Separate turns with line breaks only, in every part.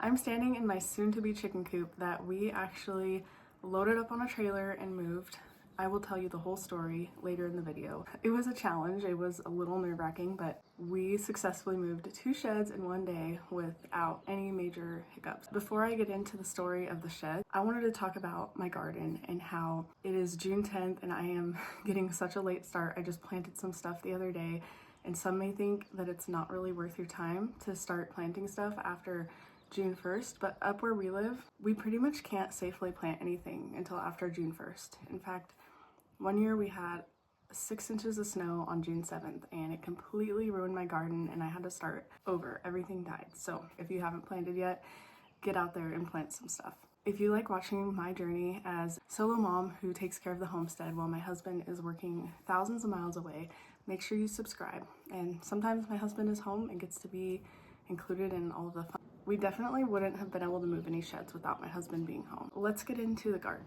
I'm standing in my soon-to-be chicken coop that we actually loaded up on a trailer and moved. I will tell you the whole story later in the video. It was a challenge, it was a little nerve-wracking, but we successfully moved 2 sheds in one day without any major hiccups. Before I get into the story of the shed, I wanted to talk about my garden and how it is June 10th and I am getting such a late start. I just planted some stuff the other day, and some may think that it's not really worth your time to start planting stuff after June 1st, but up where we live, we pretty much can't safely plant anything until after June 1st. In fact, one year we had 6 inches of snow on June 7th and it completely ruined my garden and I had to start over. Everything died. So if you haven't planted yet, get out there and plant some stuff. If you like watching my journey as solo mom who takes care of the homestead while my husband is working thousands of miles away, make sure you subscribe. And sometimes my husband is home and gets to be included in all of the fun. We definitely wouldn't have been able to move any sheds without my husband being home. Let's get into the garden.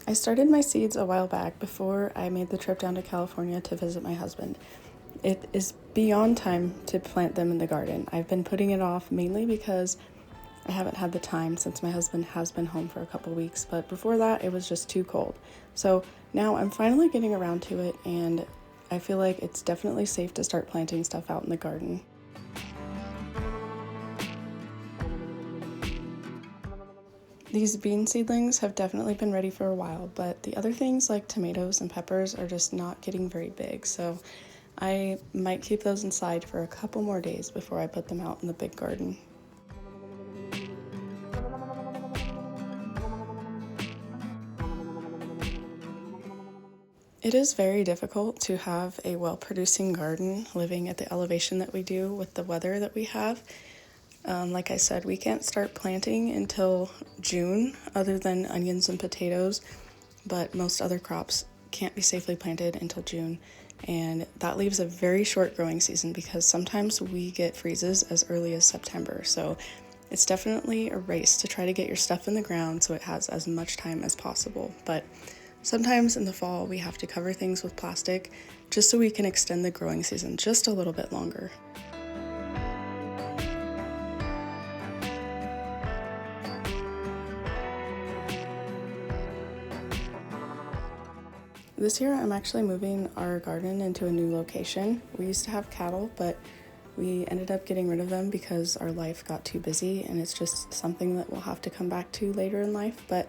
I started my seeds a while back before I made the trip down to California to visit my husband. It is beyond time to plant them in the garden. I've been putting it off mainly because I haven't had the time since my husband has been home for a couple weeks, but before that it was just too cold. So now I'm finally getting around to it and I feel like it's definitely safe to start planting stuff out in the garden. These bean seedlings have definitely been ready for a while, but the other things like tomatoes and peppers are just not getting very big, so I might keep those inside for a couple more days before I put them out in the big garden. It is very difficult to have a well-producing garden living at the elevation that we do with the weather that we have. Like I said, we can't start planting until June other than onions and potatoes, but most other crops can't be safely planted until June, and that leaves a very short growing season because sometimes we get freezes as early as September. So it's definitely a race to try to get your stuff in the ground so it has as much time as possible. But sometimes in the fall we have to cover things with plastic just so we can extend the growing season just a little bit longer. This year I'm actually moving our garden into a new location. We used to have cattle, but we ended up getting rid of them because our life got too busy and it's just something that we'll have to come back to later in life. But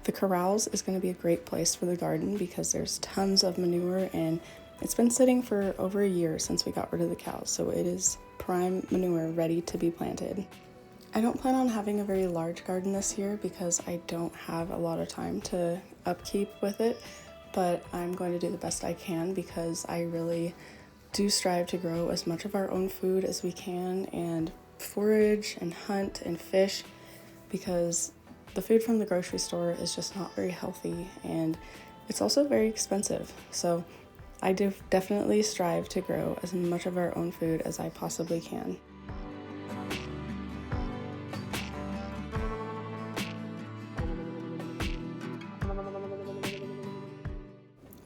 the corrals is going to be a great place for the garden because there's tons of manure and it's been sitting for over a year since we got rid of the cows, so it is prime manure ready to be planted. I don't plan on having a very large garden this year because I don't have a lot of time to upkeep with it, but I'm going to do the best I can because I really do strive to grow as much of our own food as we can and forage and hunt and fish because the food from the grocery store is just not very healthy and it's also very expensive. So I do definitely strive to grow as much of our own food as I possibly can.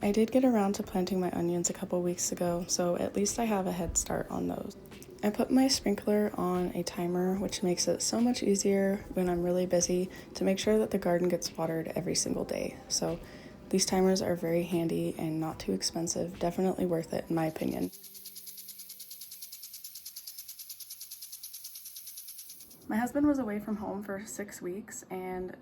I did get around to planting my onions a couple weeks ago, so at least I have a head start on those. I put my sprinkler on a timer, which makes it so much easier when I'm really busy to make sure that the garden gets watered every single day. So these timers are very handy and not too expensive, definitely worth it in my opinion. My husband was away from home for 6 weeks, and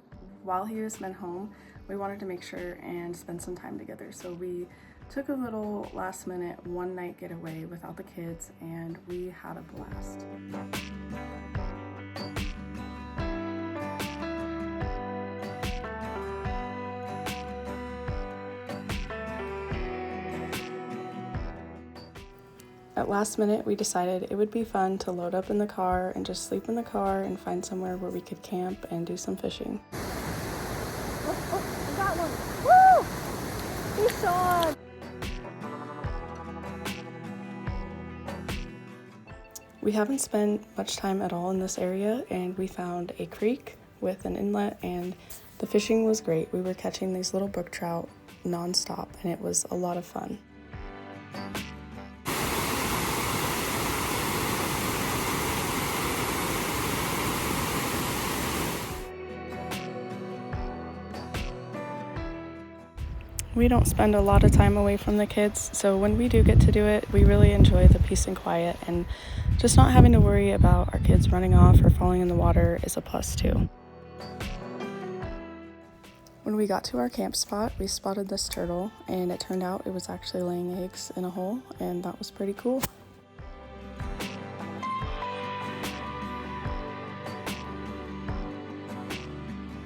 while he has been home, we wanted to make sure and spend some time together. So we took a little last minute one night getaway without the kids and we had a blast. At last minute, we decided it would be fun to load up in the car and just sleep in the car and find somewhere where we could camp and do some fishing.
Oh, I got one. Woo! Fish on!
We haven't spent much time at all in this area, and we found a creek with an inlet, and the fishing was great. We were catching these little brook trout nonstop, and it was a lot of fun. We don't spend a lot of time away from the kids, so when we do get to do it, we really enjoy the peace and quiet, and just not having to worry about our kids running off or falling in the water is a plus too. When we got to our camp spot, we spotted this turtle, and it turned out it was actually laying eggs in a hole, and that was pretty cool.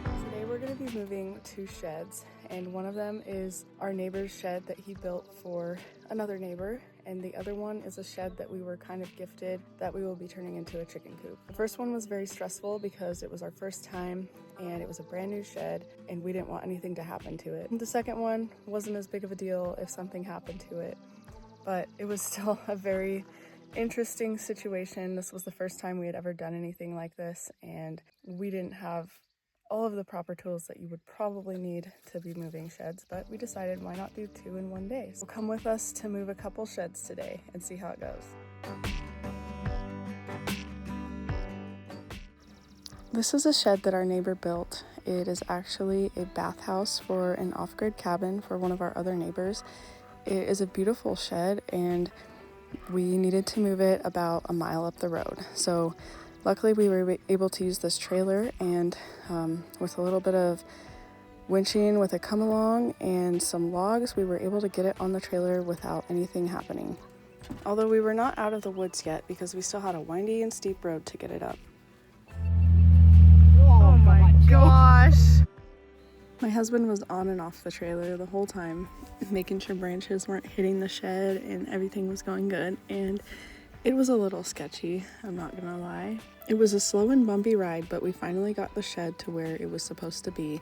Today we're going to be moving 2 sheds, and one of them is our neighbor's shed that he built for another neighbor, and the other one is a shed that we were kind of gifted that we will be turning into a chicken coop. The first one was very stressful because it was our first time and it was a brand new shed and we didn't want anything to happen to it. The second one wasn't as big of a deal if something happened to it, but it was still a very interesting situation. This was the first time we had ever done anything like this, and we didn't have all of the proper tools that you would probably need to be moving sheds, but we decided why not do 2 in one day. So come with us to move a couple sheds today and see how it goes. This is a shed that our neighbor built. It is actually a bathhouse for an off-grid cabin for one of our other neighbors. It is a beautiful shed, and we needed to move it about a mile up the road. So luckily we were able to use this trailer, and with a little bit of winching with a come along and some logs, we were able to get it on the trailer without anything happening. Although we were not out of the woods yet because we still had a windy and steep road to get it up.
Oh my gosh!
My husband was on and off the trailer the whole time, making sure branches weren't hitting the shed and everything was going good, and it was a little sketchy, I'm not gonna lie. It was a slow and bumpy ride, but we finally got the shed to where it was supposed to be,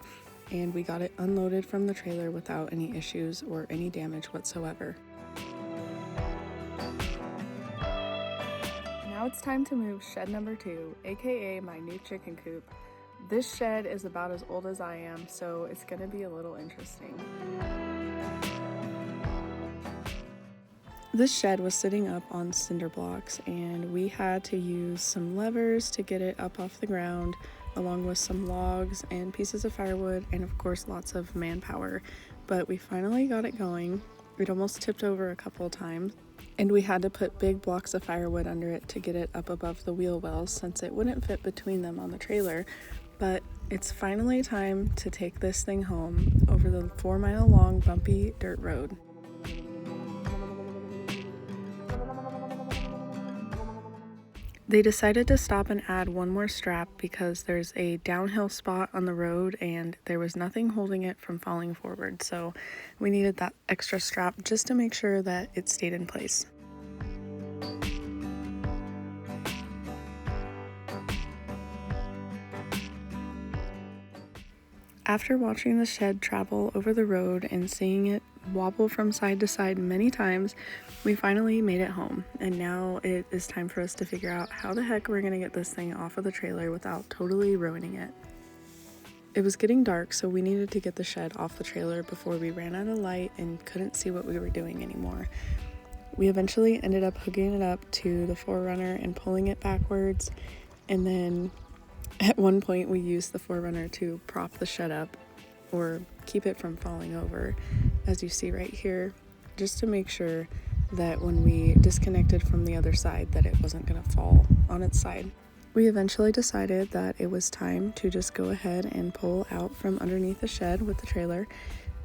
and we got it unloaded from the trailer without any issues or any damage whatsoever. Now it's time to move shed number 2, aka my new chicken coop. This shed is about as old as I am, so it's gonna be a little interesting. This shed was sitting up on cinder blocks, and we had to use some levers to get it up off the ground, along with some logs and pieces of firewood, and of course lots of manpower. But we finally got it going. It almost tipped over a couple of times, and we had to put big blocks of firewood under it to get it up above the wheel wells since it wouldn't fit between them on the trailer. But it's finally time to take this thing home over the 4-mile long bumpy dirt road. They decided to stop and add one more strap because there's a downhill spot on the road and there was nothing holding it from falling forward, so we needed that extra strap just to make sure that it stayed in place. After watching the shed travel over the road and seeing it wobble from side to side many times, we finally made it home, and now it is time for us to figure out how the heck we're gonna get this thing off of the trailer without totally ruining it. It was getting dark, so we needed to get the shed off the trailer before we ran out of light and couldn't see what we were doing anymore. We eventually ended up hooking it up to the 4Runner and pulling it backwards, and then at one point we used the 4Runner to prop the shed up or keep it from falling over, as you see right here, just to make sure that when we disconnected from the other side that it wasn't going to fall on its side. We eventually decided that it was time to just go ahead and pull out from underneath the shed with the trailer,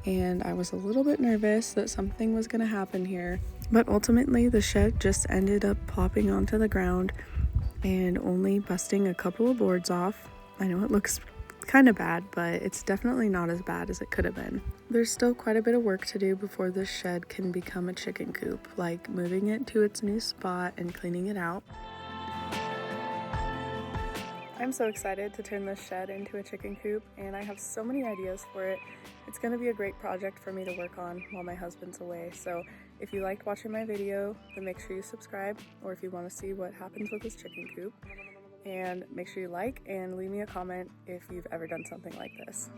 and I was a little bit nervous that something was going to happen here, but ultimately the shed just ended up plopping onto the ground and only busting a couple of boards off. I know it looks kind of bad, but it's definitely not as bad as it could have been. There's still quite a bit of work to do before this shed can become a chicken coop, like moving it to its new spot and cleaning it out. I'm so excited to turn this shed into a chicken coop, and I have so many ideas for it. It's going to be a great project for me to work on while my husband's away, so if you liked watching my video, then make sure you subscribe, or if you want to see what happens with this chicken coop, and make sure you like and leave me a comment if you've ever done something like this.